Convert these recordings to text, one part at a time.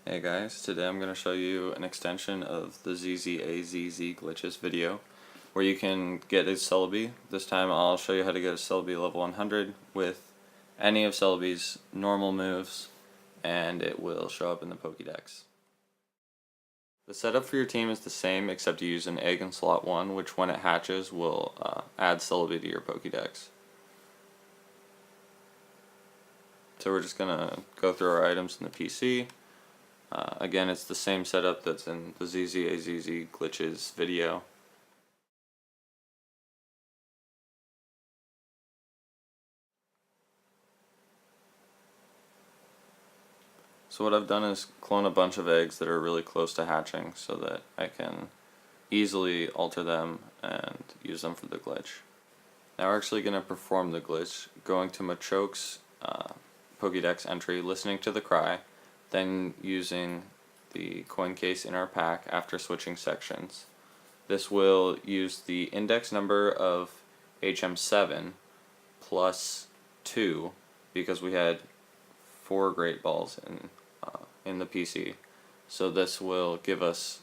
Hey guys, today I'm going to show you an extension of the TheZZAZZglitches video where you can get a Celebi. This time I'll show you how to get a Celebi level 100 with any of Celebi's normal moves, and it will show up in the pokedex. The setup for your team is the same except you use an egg in slot 1, which when it hatches will add Celebi to your pokedex. So we're just going to go through our items in the PC. Again, it's the same setup that's in the TheZZAZZglitches video. So what I've done is clone a bunch of eggs that are really close to hatching so that I can easily alter them and use them for the glitch. Now we're actually going to perform the glitch, going to Machoke's Pokédex entry, listening to the cry, then using the coin case in our pack after switching sections. This will use the index number of HM7 plus 2 because we had 4 Great Balls in the PC. So this will give us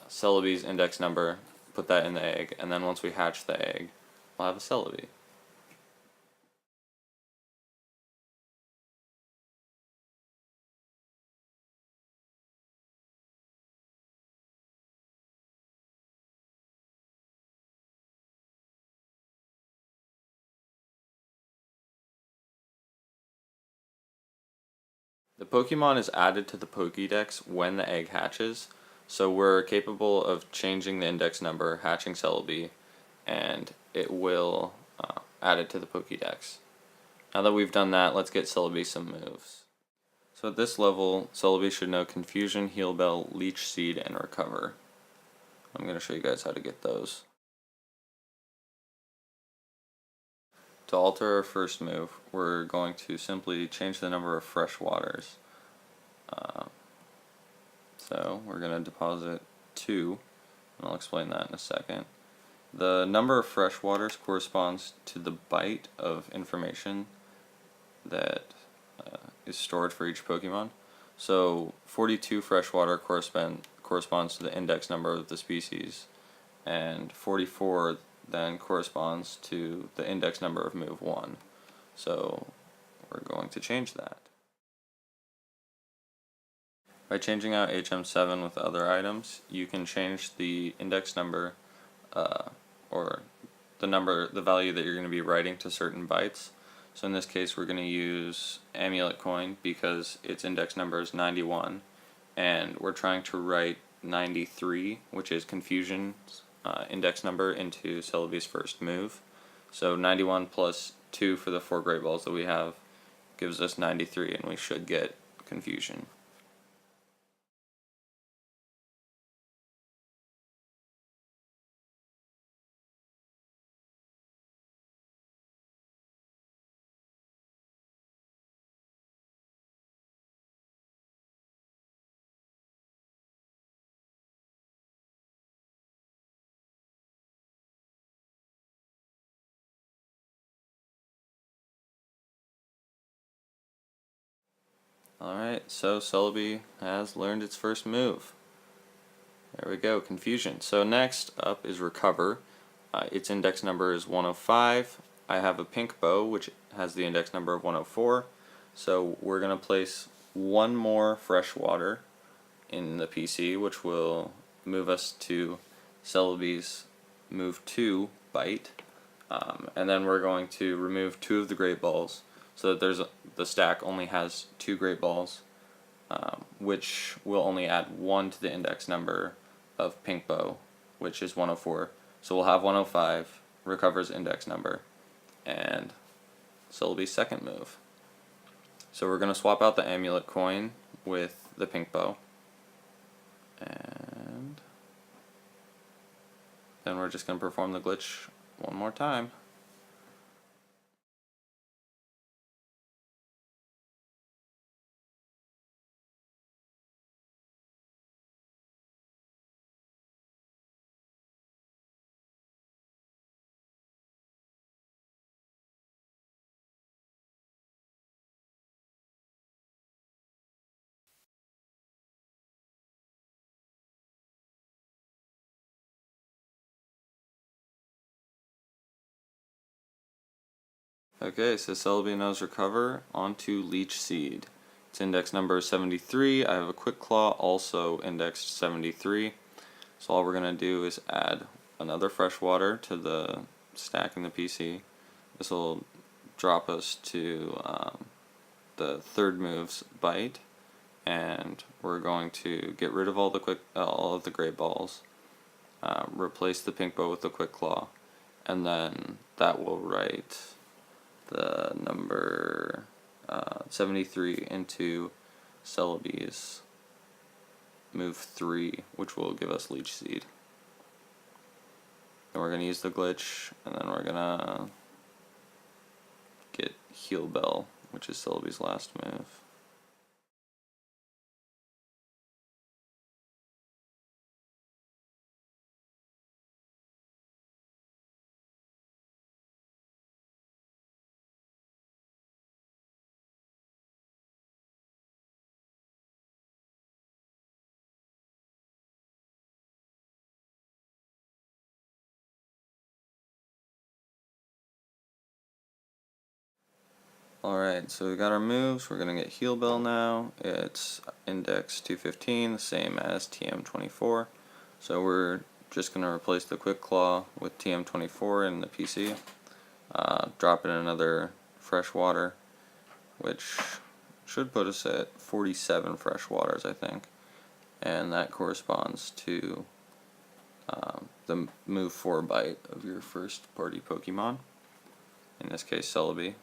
Celebi's index number, put that in the egg, and then once we hatch the egg, we'll have a Celebi. The Pokemon is added to the Pokédex when the egg hatches, so we're capable of changing the index number, hatching Celebi, and it will add it to the Pokédex. Now that we've done that, let's get Celebi some moves. So at this level, Celebi should know Confusion, Heal Bell, Leech Seed, and Recover. I'm going to show you guys how to get those. To alter our first move, we're going to simply change the number of fresh waters. So we're going to deposit 2, and I'll explain that in a second. The number of fresh waters corresponds to the byte of information that is stored for each Pokemon. So 42 fresh water corresponds to the index number of the species, and 44 then corresponds to the index number of move 1. So we're going to change that. By changing out HM7 with other items, you can change the index number or the value that you're going to be writing to certain bytes. So in this case we're going to use Amulet Coin because its index number is 91, and we're trying to write 93, which is Confusion's index number, into Celebi's first move. So 91 plus 2 for the 4 Great Balls that we have gives us 93, and we should get Confusion. Alright, so Celebi has learned its first move. There we go, Confusion. So next up is Recover. Its index number is 105. I have a pink bow, which has the index number of 104. So we're going to place one more fresh water in the PC, which will move us to Celebi's move 2 bite. And then we're going to remove 2 of the Great Balls, so that the stack only has 2 Great Balls, which will only add 1 to the index number of Pink Bow, which is 104. So we'll have 105, Recover's index number, and Celebi's second move. So we're going to swap out the Amulet Coin with the Pink Bow, and then we're just going to perform the glitch one more time. Okay, so Celebi knows Recover, onto Leech Seed. Its index number is 73. I have a Quick Claw, also indexed 73. So all we're going to do is add another freshwater to the stack in the PC. This will drop us to the third move's Bite, and we're going to get rid of all of the gray balls, replace the pink bow with the Quick Claw, and then that will write the number 73 into Celebi's move 3, which will give us Leech Seed. Then we're going to use the glitch, and then we're going to get Heal Bell, which is Celebi's last move. Alright, so we got our moves. We're going to get Heal Bell now. It's index 215, the same as TM24. So we're just going to replace the Quick Claw with TM24 in the PC. Drop in another freshwater, which should put us at 47 freshwaters, I think. And that corresponds to the move 4 Bite of your first party Pokemon. In this case, Celebi.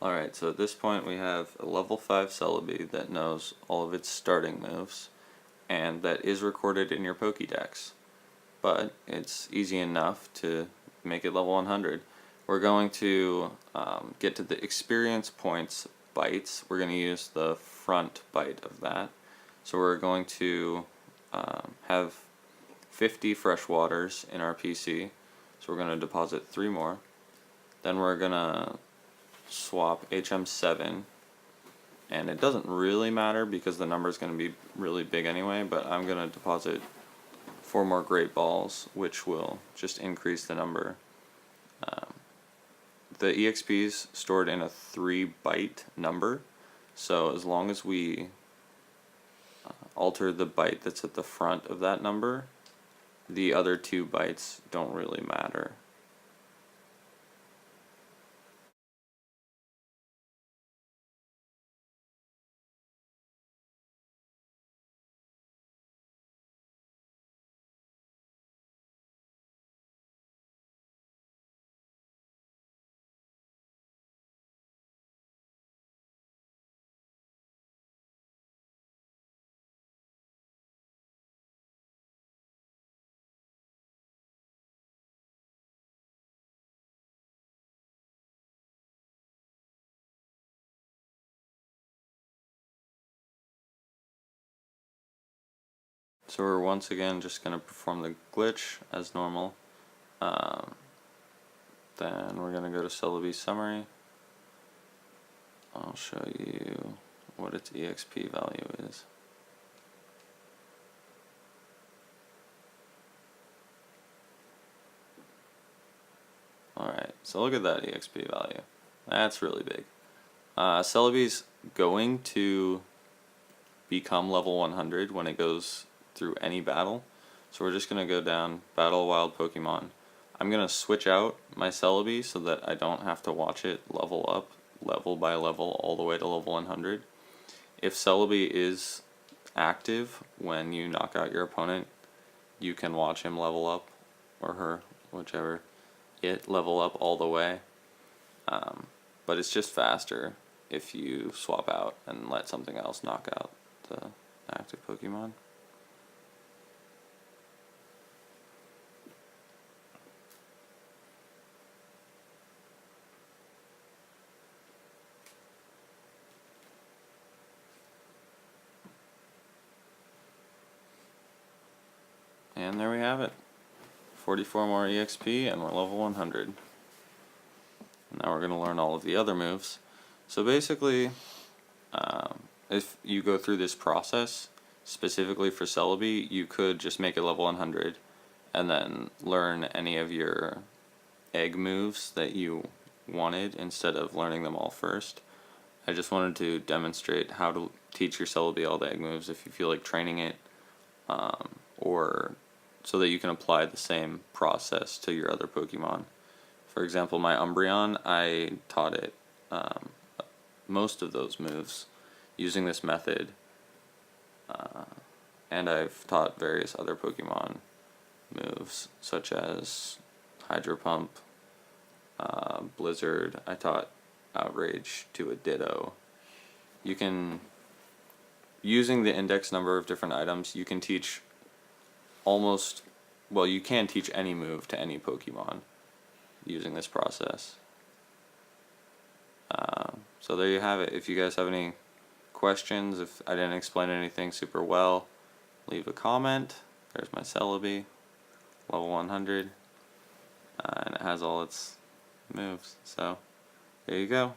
Alright, so at this point we have a level 5 Celebi that knows all of its starting moves, and that is recorded in your pokedex. But it's easy enough to make it level 100. We're going to get to the experience points bites. We're going to use the front bite of that. So we're going to have 50 fresh waters in our PC. So we're going to deposit 3 more. Then we're going to swap HM7, and it doesn't really matter because the number is going to be really big anyway, but I'm going to deposit 4 more Great Balls, which will just increase the number. The EXP is stored in a 3 byte number, so as long as we alter the byte that's at the front of that number, the other 2 bytes don't really matter. So we're once again just going to perform the glitch as normal. Then we're going to go to Celebi summary. I'll show you what its EXP value is. Alright, so look at that EXP value. That's really big. Celebi's going to become level 100 when it goes through any battle. So we're just going to go down, battle wild Pokemon. I'm going to switch out my Celebi so that I don't have to watch it level up, level by level, all the way to level 100. If Celebi is active when you knock out your opponent. You can watch him level up, or her, whichever, level up all the way. But it's just faster if you swap out and let something else knock out the active Pokemon. And there we have it. 44 more EXP and we're level 100. Now we're going to learn all of the other moves. So basically, if you go through this process, specifically for Celebi, you could just make it level 100 and then learn any of your egg moves that you wanted instead of learning them all first. I just wanted to demonstrate how to teach your Celebi all the egg moves if you feel like training it, or so that you can apply the same process to your other Pokemon. For example, my Umbreon, I taught it most of those moves using this method, and I've taught various other Pokemon moves such as Hydro Pump, Blizzard. I taught Outrage to a Ditto. You can, using the index number of different items, you can teach you can teach any move to any Pokemon using this process. So there you have it. If you guys have any questions, if I didn't explain anything super well, leave a comment. There's my Celebi, level 100, and it has all its moves. So there you go.